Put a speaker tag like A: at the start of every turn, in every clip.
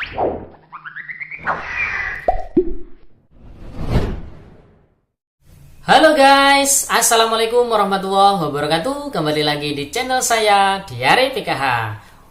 A: Halo guys, Assalamualaikum warahmatullahi wabarakatuh. Kembali lagi di channel saya, Diari PKH.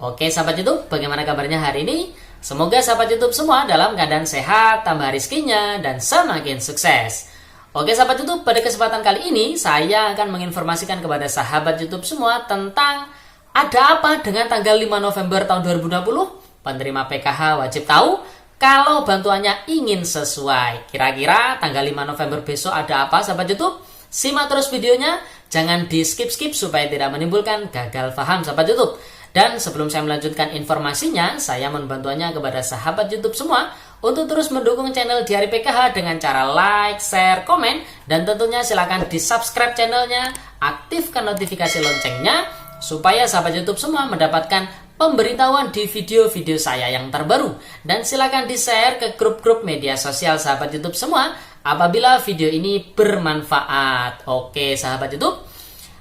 A: Oke sahabat YouTube, bagaimana kabarnya hari ini? Semoga sahabat YouTube semua dalam keadaan sehat, tambah rezekinya, dan semakin sukses. Oke sahabat YouTube, pada kesempatan kali ini saya akan menginformasikan kepada sahabat YouTube semua tentang ada apa dengan tanggal 5 November tahun 2020. Penerima PKH wajib tahu kalau bantuannya ingin sesuai. Kira-kira tanggal 5 November besok ada apa sahabat YouTube? Simak terus videonya, jangan di skip-skip supaya tidak menimbulkan gagal paham sahabat YouTube. Dan sebelum saya melanjutkan informasinya, saya mohon bantuannya kepada sahabat YouTube semua untuk terus mendukung channel Diari PKH dengan cara like, share, komen, dan tentunya silakan di subscribe channelnya, aktifkan notifikasi loncengnya supaya sahabat YouTube semua mendapatkan pemberitahuan di video-video saya yang terbaru. Dan silakan di-share ke grup-grup media sosial sahabat YouTube semua apabila video ini bermanfaat. Oke sahabat YouTube,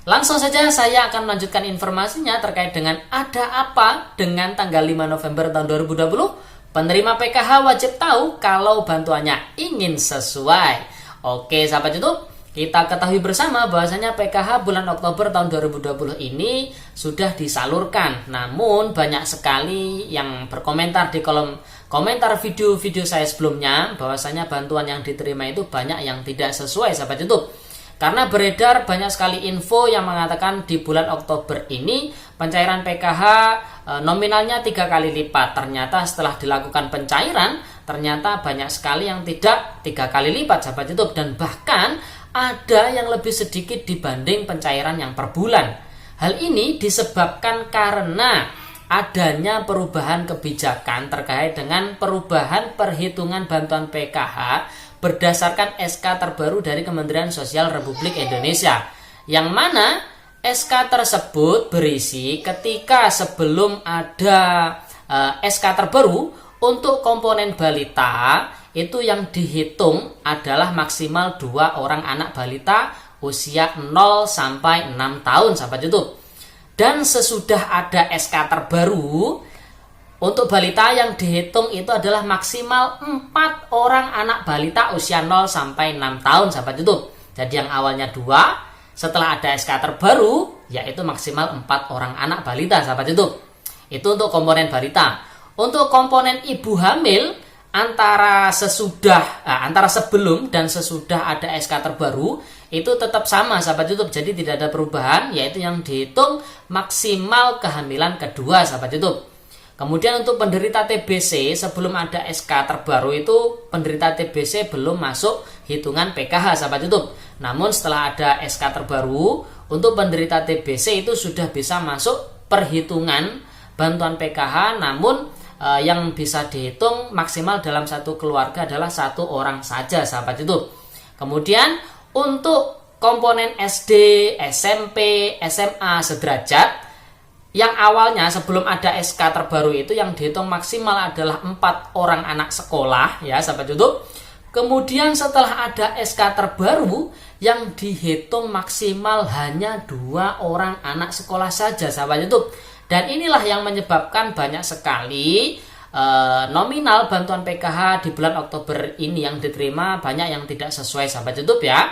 A: langsung saja saya akan melanjutkan informasinya terkait dengan ada apa dengan tanggal 5 November tahun 2020. Penerima PKH wajib tahu kalau bantuannya ingin sesuai. Oke sahabat YouTube, kita ketahui bersama bahwasanya PKH bulan Oktober tahun 2020 ini sudah disalurkan. Namun banyak sekali yang berkomentar di kolom komentar video-video saya sebelumnya bahwasanya bantuan yang diterima itu banyak yang tidak sesuai sahabat YouTube. Karena beredar banyak sekali info yang mengatakan di bulan Oktober ini pencairan PKH nominalnya 3 kali lipat. Ternyata setelah dilakukan pencairan ternyata banyak sekali yang tidak 3 kali lipat sahabat YouTube, dan bahkan ada yang lebih sedikit dibanding pencairan yang per bulan. Hal ini disebabkan karena adanya perubahan kebijakan terkait dengan perubahan perhitungan bantuan PKH berdasarkan SK terbaru dari Kementerian Sosial Republik Indonesia, yang mana SK tersebut berisi ketika sebelum ada SK terbaru untuk komponen balita itu yang dihitung adalah maksimal 2 orang anak balita usia 0 sampai 6 tahun sahabat YouTube. Dan sesudah ada SK terbaru untuk balita yang dihitung itu adalah maksimal 4 orang anak balita usia 0 sampai 6 tahun sahabat YouTube. Jadi yang awalnya 2, setelah ada SK terbaru yaitu maksimal 4 orang anak balita sahabat YouTube. Itu untuk komponen balita. Untuk komponen ibu hamil antara sebelum dan sesudah ada SK terbaru itu tetap sama sahabat YouTube. Jadi tidak ada perubahan, yaitu yang dihitung maksimal kehamilan kedua sahabat YouTube. Kemudian untuk penderita TBC sebelum ada SK terbaru itu penderita TBC belum masuk hitungan PKH sahabat YouTube. Namun setelah ada SK terbaru untuk penderita TBC itu sudah bisa masuk perhitungan bantuan PKH, namun yang bisa dihitung maksimal dalam satu keluarga adalah 1 orang saja sahabat YouTube. Kemudian untuk komponen SD, SMP, SMA sederajat yang awalnya sebelum ada SK terbaru itu yang dihitung maksimal adalah 4 orang anak sekolah ya sahabat YouTube. Kemudian setelah ada SK terbaru yang dihitung maksimal hanya 2 orang anak sekolah saja sahabat YouTube. Dan inilah yang menyebabkan banyak sekali nominal bantuan PKH di bulan Oktober ini yang diterima banyak yang tidak sesuai sahabat YouTube ya.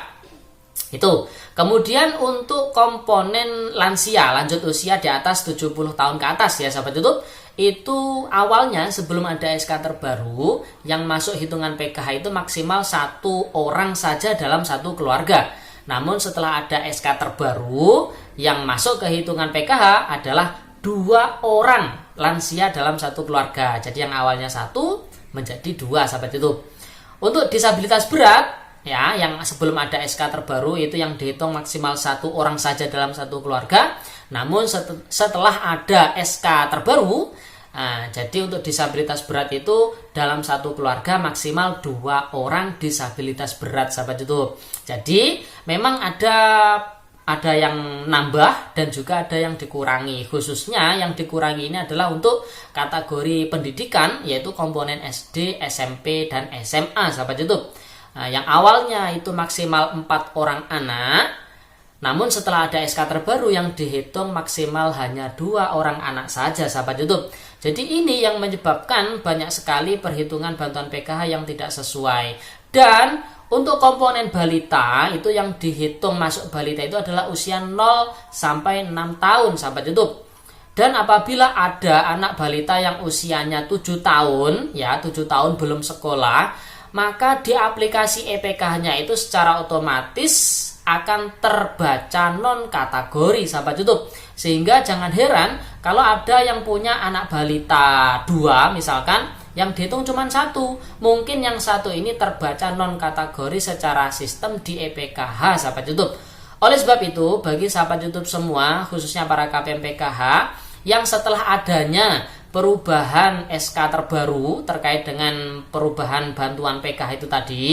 A: Itu. Kemudian untuk komponen lansia lanjut usia di atas 70 tahun ke atas ya sahabat YouTube, itu awalnya sebelum ada SK terbaru yang masuk hitungan PKH itu maksimal 1 orang saja dalam satu keluarga. Namun setelah ada SK terbaru yang masuk ke hitungan PKH adalah 2 orang lansia dalam satu keluarga. Jadi yang awalnya 1 menjadi 2 sahabat YouTube. Untuk disabilitas berat ya, yang sebelum ada SK terbaru itu yang dihitung maksimal 1 orang saja dalam satu keluarga. Namun setelah ada SK terbaru, jadi untuk disabilitas berat itu dalam satu keluarga maksimal 2 orang disabilitas berat sahabat YouTube. Jadi memang ada yang nambah dan juga ada yang dikurangi. Khususnya yang dikurangi ini adalah untuk kategori pendidikan, yaitu komponen SD, SMP, dan SMA sahabat YouTube. Yang awalnya itu maksimal 4 orang anak, Namun setelah ada SK terbaru yang dihitung maksimal hanya 2 orang anak saja, sahabat YouTube. Jadi ini yang menyebabkan banyak sekali perhitungan bantuan PKH yang tidak sesuai. Dan untuk komponen balita itu yang dihitung masuk balita itu adalah usia 0 sampai 6 tahun, sahabat YouTube. Dan apabila ada anak balita yang usianya 7 tahun, ya 7 tahun belum sekolah, maka di aplikasi EPKH-nya itu secara otomatis akan terbaca non kategori, sahabat YouTube. Sehingga jangan heran kalau ada yang punya anak balita 2 misalkan, yang dihitung cuma 1, mungkin yang 1 ini terbaca non kategori secara sistem di EPKH, sahabat YouTube. Oleh sebab itu, bagi sahabat YouTube semua, khususnya para KPM PKH yang setelah adanya perubahan SK terbaru terkait dengan perubahan bantuan PKH itu tadi,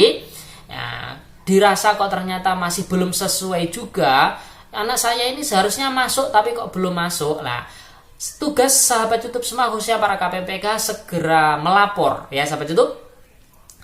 A: ya, dirasa kok ternyata masih belum sesuai juga, anak saya ini seharusnya masuk tapi kok belum masuk. Nah, tugas sahabat YouTube semua khususnya para KPM PKH segera melapor, ya sahabat YouTube,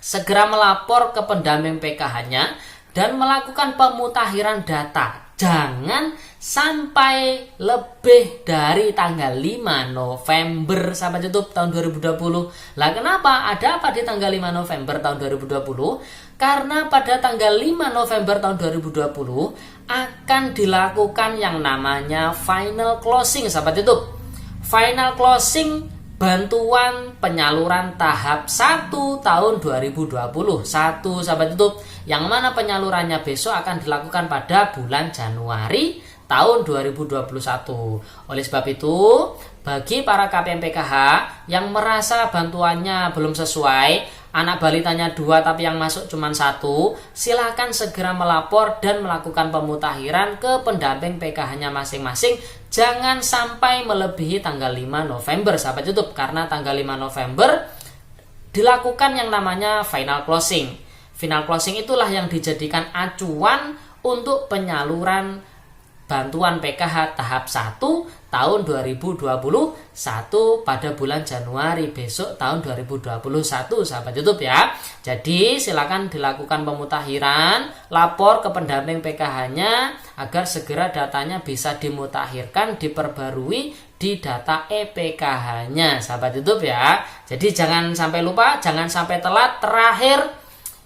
A: segera melapor ke pendamping PKH-nya dan melakukan pemutakhiran data. Jangan sampai lebih dari tanggal 5 November sahabat YouTube tahun 2020. Lah kenapa? Ada apa di tanggal 5 November tahun 2020? Karena pada tanggal 5 November tahun 2020 akan dilakukan yang namanya final closing, sahabat YouTube. Final closing bantuan penyaluran tahap 1 tahun 2021, sahabat YouTube, yang mana penyalurannya besok akan dilakukan pada bulan Januari tahun 2021. Oleh sebab itu, bagi para KPM PKH yang merasa bantuannya belum sesuai, anak balitanya 2 tapi yang masuk cuma 1, silakan segera melapor dan melakukan pemutakhiran ke pendamping PKH-nya masing-masing. Jangan sampai melebihi tanggal 5 November, sahabat YouTube, karena tanggal 5 November dilakukan yang namanya final closing. Final closing itulah yang dijadikan acuan untuk penyaluran bantuan PKH tahap 1 tahun 2021 pada bulan Januari besok tahun 2021, sahabat YouTube ya. Jadi silakan dilakukan pemutakhiran, lapor ke pendamping PKH-nya agar segera datanya bisa dimutakhirkan, diperbarui di data EPKH-nya, sahabat YouTube ya. Jadi jangan sampai lupa, jangan sampai telat. Terakhir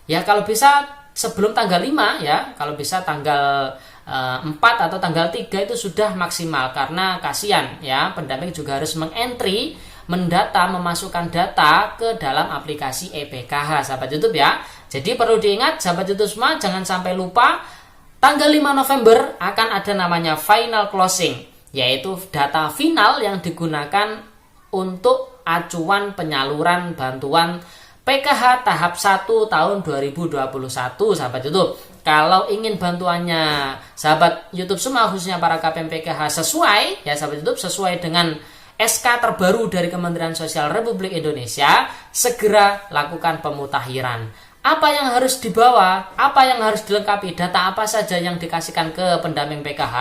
A: ya kalau bisa sebelum tanggal 5 ya, kalau bisa tanggal 4 atau tanggal 3 itu sudah maksimal, karena kasihan ya, pendamping juga harus mengentry, mendata, memasukkan data ke dalam aplikasi EPKH, sahabat YouTube ya. Jadi perlu diingat sahabat YouTube semua, jangan sampai lupa tanggal 5 November akan ada namanya final closing, yaitu data final yang digunakan untuk acuan penyaluran bantuan PKH tahap 1 tahun 2021, sahabat YouTube. Kalau ingin bantuannya sahabat YouTube semua khususnya para KPM PKH sesuai ya sahabat YouTube, sesuai dengan SK terbaru dari Kementerian Sosial Republik Indonesia, segera lakukan pemutakhiran. Apa yang harus dibawa? Apa yang harus dilengkapi? Data apa saja yang dikasihkan ke pendamping PKH?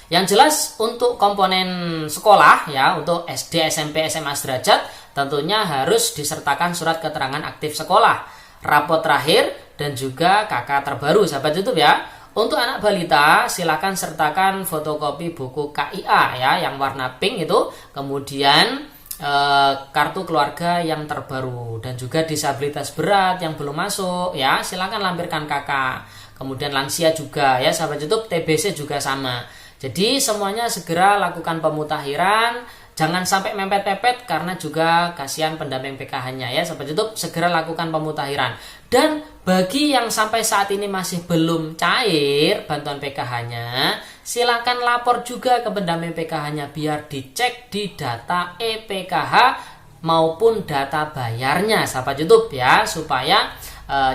A: Yang jelas untuk komponen sekolah ya, untuk SD, SMP, SMA sederajat tentunya harus disertakan surat keterangan aktif sekolah, rapot terakhir, dan juga KK terbaru, sahabat YouTube ya. Untuk anak balita silakan sertakan fotokopi buku KIA ya yang warna pink itu, kemudian kartu keluarga yang terbaru, dan juga disabilitas berat yang belum masuk ya silakan lampirkan KK. Kemudian lansia juga ya sahabat YouTube, TBC juga sama. Jadi semuanya segera lakukan pemutakhiran, jangan sampai mepet-mepet karena juga kasihan pendamping PKH-nya ya sahabat YouTube, segera lakukan pemutakhiran. Dan bagi yang sampai saat ini masih belum cair bantuan PKH-nya, silakan lapor juga ke pendamping PKH-nya biar dicek di data EPKH maupun data bayarnya sahabat YouTube ya, supaya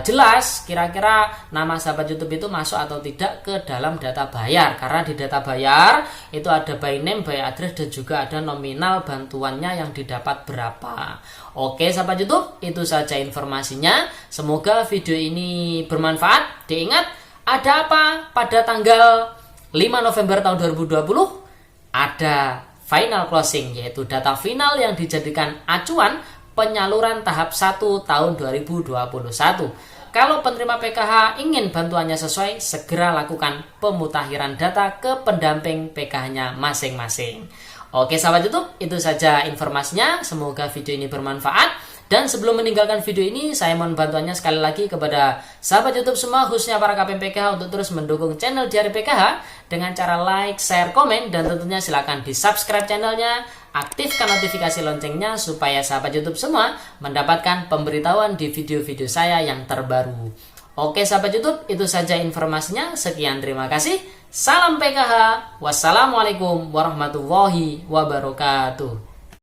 A: jelas kira-kira nama sahabat YouTube itu masuk atau tidak ke dalam data bayar. Karena di data bayar itu ada by name, by address, dan juga ada nominal bantuannya yang didapat berapa. Oke sahabat YouTube, itu saja informasinya. Semoga video ini bermanfaat. Diingat, ada apa pada tanggal 5 November tahun 2020? Ada final closing, yaitu data final yang dijadikan acuan penyaluran tahap 1 tahun 2021. kalau penerima PKH ingin bantuannya sesuai, segera lakukan pemutakhiran data ke pendamping PKH-nya masing-masing. Oke sahabat YouTube, itu saja informasinya. Semoga video ini bermanfaat. Dan sebelum meninggalkan video ini, saya mohon bantuannya sekali lagi kepada sahabat YouTube semua, khususnya para KPM PKH, untuk terus mendukung channel Diari PKH dengan cara like, share, komen, dan tentunya silahkan di subscribe channelnya, aktifkan notifikasi loncengnya supaya sahabat YouTube semua mendapatkan pemberitahuan di video-video saya yang terbaru. Oke sahabat YouTube, itu saja informasinya. Sekian, terima kasih. Salam PKH. Wassalamualaikum warahmatullahi wabarakatuh.